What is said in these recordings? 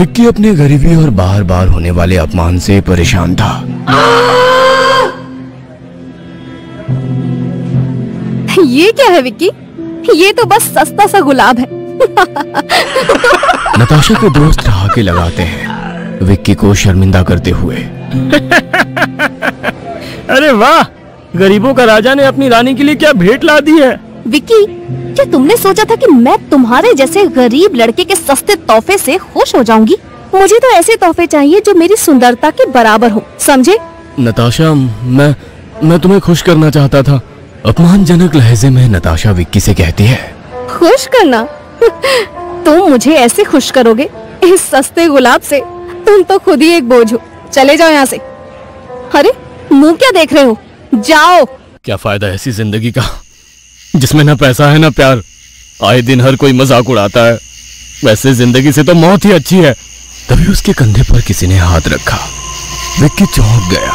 विक्की अपनी गरीबी और बार बार होने वाले अपमान से परेशान था। ये क्या है विक्की? ये तो बस सस्ता सा गुलाब है। नताशा के दोस्त ठहाके लगाते हैं विक्की को शर्मिंदा करते हुए। अरे वाह, गरीबों का राजा ने अपनी रानी के लिए क्या भेंट ला दी है। विक्की, क्या तुमने सोचा था कि मैं तुम्हारे जैसे गरीब लड़के के सस्ते तोहफे से खुश हो जाऊंगी? मुझे तो ऐसे तोहफे चाहिए जो मेरी सुंदरता के बराबर हो, समझे? नताशा, मैं तुम्हें खुश करना चाहता था। अपमानजनक लहजे में नताशा विक्की से कहती है। खुश करना? तुम मुझे ऐसे खुश करोगे इस सस्ते गुलाब से? तुम तो खुद ही एक बोझ हो। चले जाओ यहाँ से। अरे मुंह क्या देख रहे हो? जाओ। क्या फायदा ऐसी जिंदगी का जिसमें ना पैसा है ना प्यार। आए दिन हर कोई मजाक उड़ाता है। वैसे जिंदगी से तो मौत ही अच्छी है। तभी उसके कंधे पर किसी ने हाथ रखा। विक्की चौंक गया।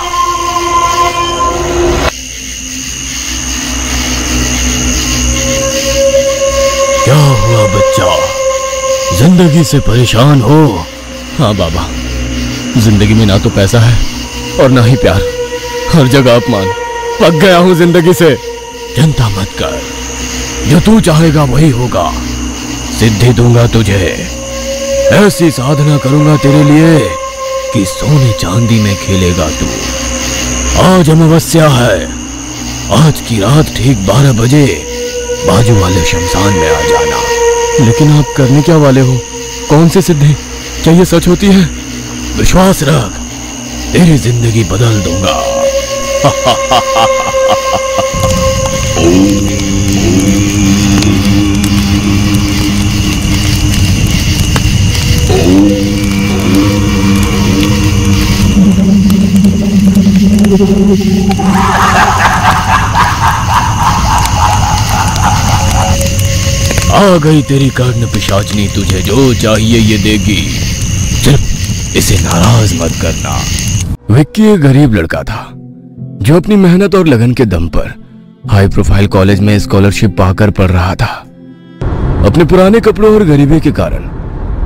क्या हुआ बच्चा, जिंदगी से परेशान हो? हाँ बाबा, जिंदगी में ना तो पैसा है और ना ही प्यार, हर जगह अपमान। पक गया हूं जिंदगी से। चिंता मत कर, जो तू चाहेगा वही होगा। सिद्धि दूंगा तुझे, ऐसी साधना करूंगा तेरे लिए कि सोने चांदी में खेलेगा तू। आज अमावस्या है, आज की रात ठीक 12 बजे बाजू वाले शमशान में आ जाना। लेकिन आप करने क्या वाले हो? कौन सी सिद्धि? क्या ये सच होती है? विश्वास रख, तेरी जिंदगी बदल दूंगा। आ गई तेरी कर्ण पिशाचनी, तुझे जो चाहिए ये देगी। सिर्फ इसे नाराज मत करना। विक्की एक गरीब लड़का था जो अपनी मेहनत और लगन के दम पर हाई प्रोफाइल कॉलेज में स्कॉलरशिप पाकर पढ़ रहा था। अपने पुराने कपड़ों और गरीबी के कारण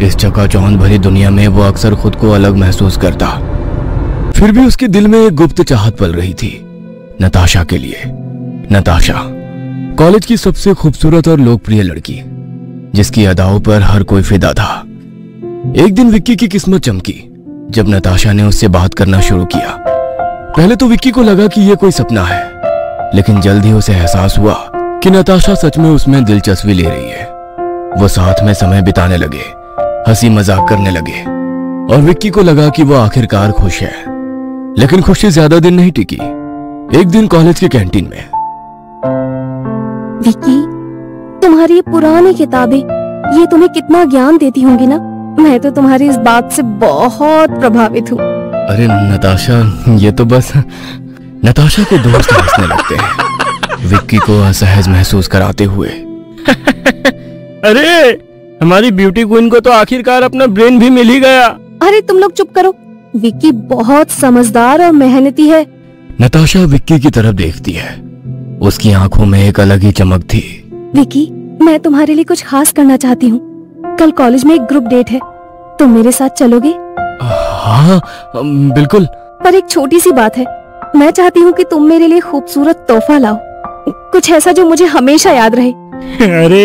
इस चकाचौंध भरी दुनिया में वो अक्सर खुद को अलग महसूस करता। फिर भी उसके दिल में एक गुप्त चाहत पल रही थी, नताशा के लिए। नताशा कॉलेज की सबसे खूबसूरत और लोकप्रिय लड़की, जिसकी अदाओं पर हर कोई फिदा था। एक दिन विक्की की किस्मत चमकी जब नताशा ने उससे बात करना शुरू किया। पहले तो विक्की को लगा कि यह कोई सपना है, लेकिन जल्द ही उसे एहसास हुआ कि नताशा सच में उसमें दिलचस्पी ले रही है। वो साथ में समय बिताने लगे, हंसी मजाक करने लगे और विक्की को लगा कि वो आखिरकार खुश है। लेकिन खुशी ज्यादा दिन नहीं टिकी। एक दिन कॉलेज की कैंटीन में, विक्की, तुम्हारी ये पुरानी किताबें, ये तुम्हें कितना ज्ञान देती होंगी ना? मैं तो तुम्हारी इस बात से बहुत प्रभावित हूँ। अरे नताशा, ये तो बस। नताशा के दोस्त हंसने लगते हैं विक्की को असहज महसूस कराते हुए। अरे हमारी ब्यूटी क्वीन को तो आखिरकार अपना ब्रेन भी मिल ही गया। अरे तुम लोग चुप करो। विक्की बहुत समझदार और मेहनती है। नताशा विक्की की तरफ देखती है। उसकी आंखों में एक अलग ही चमक थी। विक्की, मैं तुम्हारे लिए कुछ खास करना चाहती हूँ। कल कॉलेज में एक ग्रुप डेट है, तुम मेरे साथ चलोगे? हाँ बिल्कुल। पर एक छोटी सी बात है, मैं चाहती हूँ कि तुम मेरे लिए खूबसूरत तोहफा लाओ, कुछ ऐसा जो मुझे हमेशा याद रहे। अरे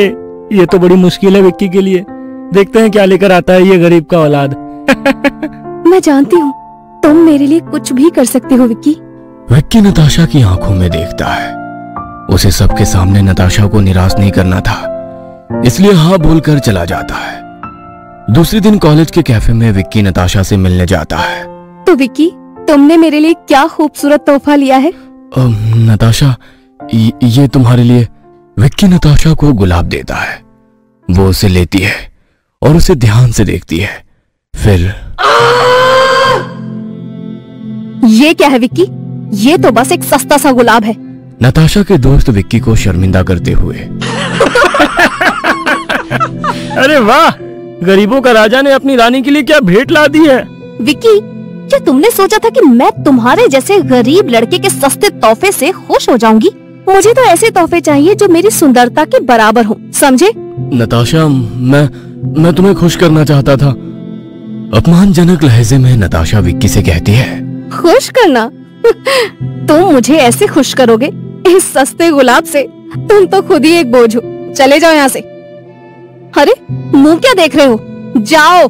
ये तो बड़ी मुश्किल है विक्की के लिए। देखते हैं क्या लेकर आता है ये गरीब का औलाद। मैं जानती हूँ तुम मेरे लिए कुछ भी कर सकते हो विक्की। विक्की नताशा की आंखों में देखता है। उसे सबके सामने नताशा को निराश नहीं करना था, इसलिए हाँ बोलकर चला जाता है। दूसरे दिन कॉलेज के कैफे में विक्की नताशा से मिलने जाता है। तो विक्की, तुमने मेरे लिए क्या खूबसूरत तोहफा लिया है? नताशा, ये तुम्हारे लिए। विक्की नताशा को गुलाब देता है। वो उसे लेती है और उसे ध्यान से देखती है। फिर ये क्या है विक्की? ये तो बस एक सस्ता सा गुलाब है। नताशा के दोस्त विक्की को शर्मिंदा करते हुए। अरे वाह, गरीबों का राजा ने अपनी रानी के लिए क्या भेंट ला दी है। विक्की, क्या तुमने सोचा था कि मैं तुम्हारे जैसे गरीब लड़के के सस्ते तोहफे से खुश हो जाऊंगी? मुझे तो ऐसे तोहफे चाहिए जो मेरी सुंदरता के बराबर हो, समझे? नताशा, मैं तुम्हें खुश करना चाहता था। अपमानजनक लहजे में नताशा विक्की से कहती है, खुश करना? तुम मुझे ऐसे खुश करोगे इस सस्ते गुलाब से? तुम तो खुद ही एक बोझ हो। चले जाओ यहाँ से। अरे मुंह क्या देख रहे हो, जाओ।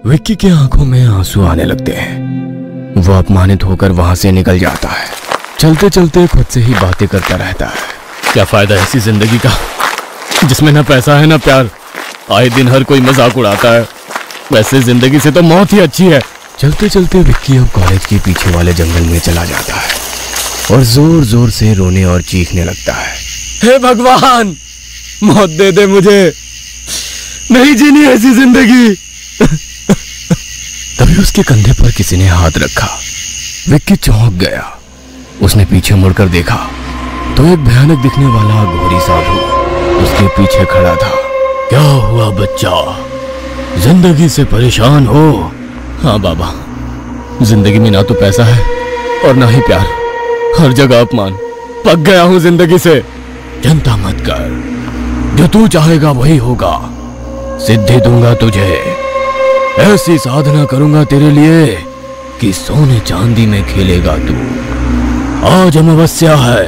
विक्की की आंखों में आंसू आने लगते हैं। वो अपमानित होकर वहां से निकल जाता है। चलते चलते खुद से ही बातें करता रहता है। क्या फायदा ऐसी जिंदगी का जिसमें ना पैसा है ना प्यार। आए दिन हर कोई मजाक उड़ाता है। वैसे जिंदगी से तो मौत ही अच्छी है। चलते चलते विक्की अब कॉलेज के पीछे वाले जंगल में चला जाता है और जोर जोर से रोने और चीखने लगता है, हे भगवान, मौत दे दे मुझे, नहीं जीनी ऐसी जिंदगी। तभी उसके कंधे पर किसी ने हाथ रखा। विक्की चौंक गया। उसने पीछे मुड़कर देखा तो एक भयानक दिखने वाला घोरी साधु उसके पीछे खड़ा था। क्या हुआ बच्चा, जिंदगी से परेशान हो? हाँ बाबा, जिंदगी में ना तो पैसा है और ना ही प्यार, हर जगह अपमान। पक गया हूं जिंदगी से। चिंता मत कर, जो तू चाहेगा वही होगा। सिद्धि दूंगा तुझे, ऐसी साधना करूंगा तेरे लिए कि सोने चांदी में खेलेगा तू। आज अमावस्या है,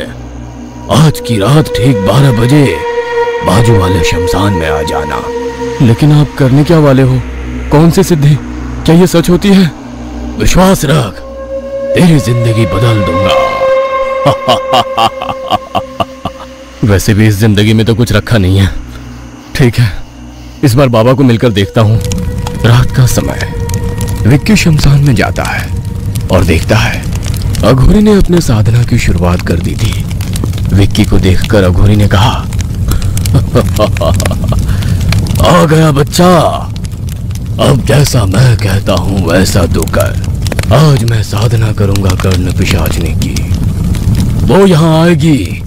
आज की रात ठीक 12 बजे बाजू वाले शमशान में आ जाना। लेकिन आप करने क्या वाले हो? कौन सी सिद्धि? क्या ये सच होती है? विश्वास रख, तेरी जिंदगी बदल दूंगा। वैसे भी इस जिंदगी में तो कुछ रखा नहीं है। ठीक है, इस बार बाबा को मिलकर देखता हूँ। रात का समय, विक्की शमशान में जाता है और देखता है अघोरी ने अपने साधना की शुरुआत कर दी थी। विक्की को देखकर अघोरी ने कहा, आ गया बच्चा, अब जैसा मैं कहता हूं वैसा तू कर। आज मैं साधना करूंगा कर्ण पिशाचनी की। वो यहां आएगी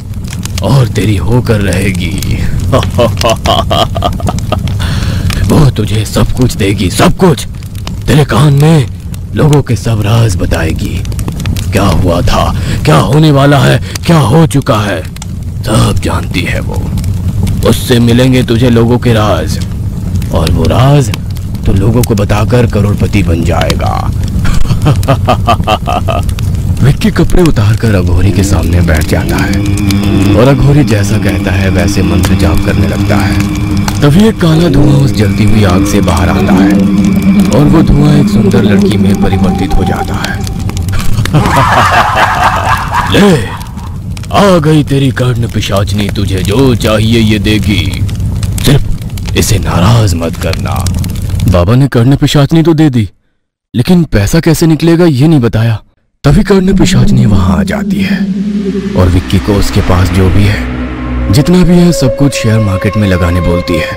और तेरी होकर रहेगी। वो तुझे सब कुछ देगी, सब कुछ। तेरे कान में लोगों के सब राज बताएगी। क्या हुआ था, क्या होने वाला है, क्या हो चुका है, सब जानती है वो। उससे मिलेंगे तुझे लोगों के राज, और वो राज तो लोगों को बताकर करोड़पति बन जाएगा। विक्की कपड़े उतारकर अघोरी के सामने बैठ जाता है और अघोरी जैसा कहता है वैसे मंत्र जाप करने लगता है। तभी एक काला धुआं उस जलती हुई आग से बाहर आता है और वो धुआं एक सुंदर लड़की में परिवर्तित हो जाता है। ले, आ गई तेरी कर्ण पिशाचनी, तुझे जो चाहिए ये देगी, सिर्फ इसे नाराज मत करना। बाबा ने कर्ण पिशाचनी तो दे दी, लेकिन पैसा कैसे निकलेगा ये नहीं बताया। तभी कर्ण पिशाचनी वहां आ जाती है और विक्की को उसके पास जो भी है, जितना भी है, सब कुछ शेयर मार्केट में लगाने बोलती है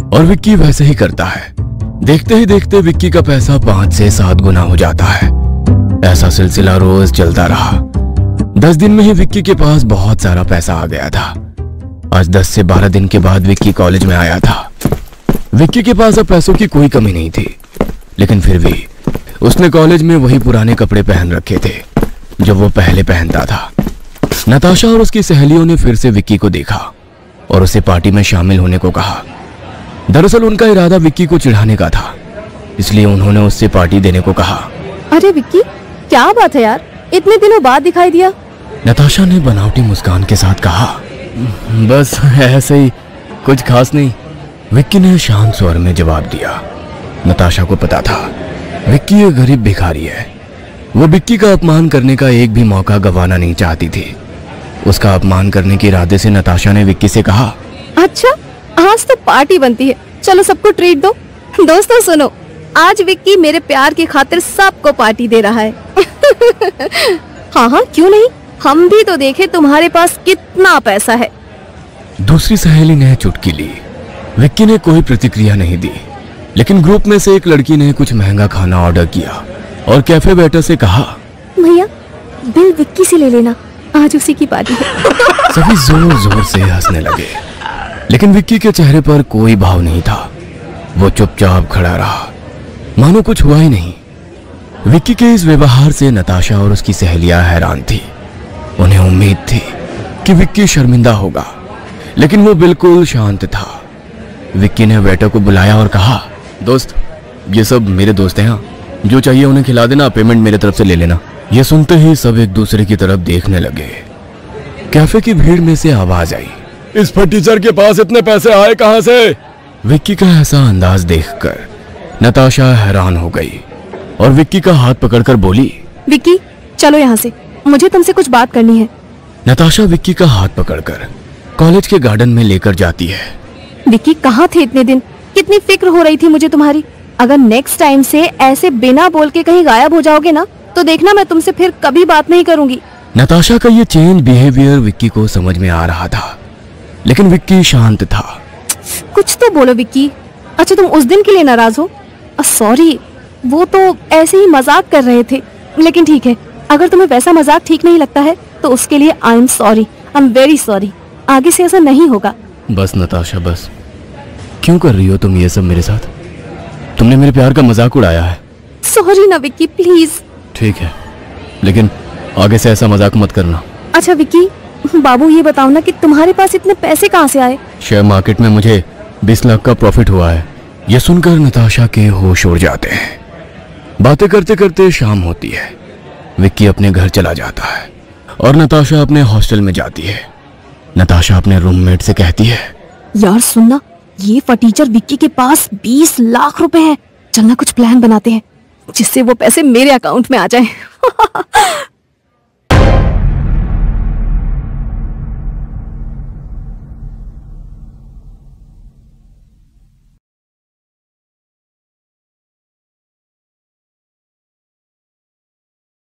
और विक्की वैसे ही करता है। देखते ही देखते विक्की का पैसा 5 से 7 गुना हो जाता है। ऐसा सिलसिला रोज चलता रहा। 10 दिन में ही विक्की के पास बहुत सारा पैसा आ गया था। आज 10 से 12 दिन के बाद विक्की कॉलेज में आया था। विक्की के पास अब पैसों की कोई कमी नहीं थी, लेकिन फिर भी उसने कॉलेज में वही पुराने कपड़े पहन रखे थे जो वो पहले पहनता था। नताशा और उसकी सहेलियों ने फिर से विक्की को देखा और उसे पार्टी में शामिल होने को कहा। दरअसल उनका इरादा विक्की को चिढ़ाने का था, इसलिए उन्होंने उससे पार्टी देने को कहा। अरे विक्की, क्या बात है यार, इतने दिनों बाद दिखाई दिया। नताशा ने बनावटी मुस्कान के साथ कहा, बस ऐसे ही, कुछ खास नहीं। विक्की ने शांत स्वर में जवाब दिया। नताशा को पता था विक्की एक गरीब भिखारी है। वो विक्की का अपमान करने का एक भी मौका गंवाना नहीं चाहती थी। उसका अपमान करने के इरादे से नताशा ने विक्की से कहा, अच्छा, आज तो पार्टी बनती है, चलो सबको ट्रीट दो। दोस्तों सुनो, आज विक्की मेरे प्यार की खातिर सबको पार्टी दे रहा है। हाँ हाँ, क्यों नहीं, हम भी तो देखे तुम्हारे पास कितना पैसा है। दूसरी सहेली ने चुटकी ली। विक्की ने कोई प्रतिक्रिया नहीं दी, लेकिन ग्रुप में से एक लड़की ने कुछ महंगा खाना ऑर्डर किया और कैफे वेटर से कहा, भैया बिल विक्की से ले लेना, आज उसी की पार्टी है। सभी जोर जोर से हंसने लगे, लेकिन विक्की के चेहरे पर कोई भाव नहीं था। वो चुपचाप खड़ा रहा, मानो कुछ हुआ ही नहीं। विक्की के इस व्यवहार से नताशा और उसकी सहेलियां हैरान थी। उन्हें उम्मीद थी कि विक्की शर्मिंदा होगा, लेकिन वो बिल्कुल शांत था। विक्की ने वेटर को बुलाया और कहा, दोस्त ये सब मेरे दोस्त हैं। हाँ, जो चाहिए उन्हें खिला देना, पेमेंट मेरे तरफ से ले लेना। ये सुनते ही सब एक दूसरे की तरफ देखने लगे। कैफे की भीड़ में से आवाज आई, इस फटीचर के पास इतने पैसे आए कहां से? विक्की का ऐसा अंदाज देखकर नताशा हैरान हो गई और विक्की का हाथ पकड़कर बोली, विक्की चलो यहाँ से, मुझे तुमसे कुछ बात करनी है। नताशा विक्की का हाथ पकड़कर कॉलेज के गार्डन में लेकर जाती है। विक्की कहाँ थे इतने दिन? कितनी फिक्र हो रही थी मुझे तुम्हारी। अगर नेक्स्ट टाइम से ऐसे बिना बोल के कहीं गायब हो जाओगे ना, तो देखना मैं तुमसे फिर कभी बात नहीं करूंगी। नताशा का ये चेंज बिहेवियर विक्की को समझ में आ रहा था, लेकिन विक्की शांत था। कुछ तो बोलो विक्की। अच्छा तुम उस दिन के लिए नाराज हो? सॉरी, वो तो ऐसे ही मजाक कर रहे थे। लेकिन ठीक है, अगर तुम्हें वैसा मजाक ठीक नहीं लगता है तो उसके लिए I am sorry, I am very sorry. आगे से ऐसा नहीं होगा। बस नताशा बस, क्यों कर रही हो तुम ये सब मेरे साथ? तुमने मेरे प्यार का मजाक उड़ाया है। सॉरी ना विक्की, प्लीज। ठीक है, लेकिन आगे से ऐसा मजाक मत करना। अच्छा विक्की, बाबू ये बताओ ना कि तुम्हारे पास इतने पैसे कहाँ से आए? शेयर मार्केट में मुझे 20 लाख का प्रॉफिट हुआ है। ये सुनकर नताशा के होश उड़ जाते हैं। बातें करते करते शाम होती है। विक्की अपने घर चला जाता है और नताशा अपने हॉस्टल में जाती है। नताशा अपने रूममेट से कहती है, यार सुनना, ये फटीचर विक्की के पास 20 लाख रुपए हैं। चलना कुछ प्लान बनाते हैं जिससे वो पैसे मेरे अकाउंट में आ जाएं।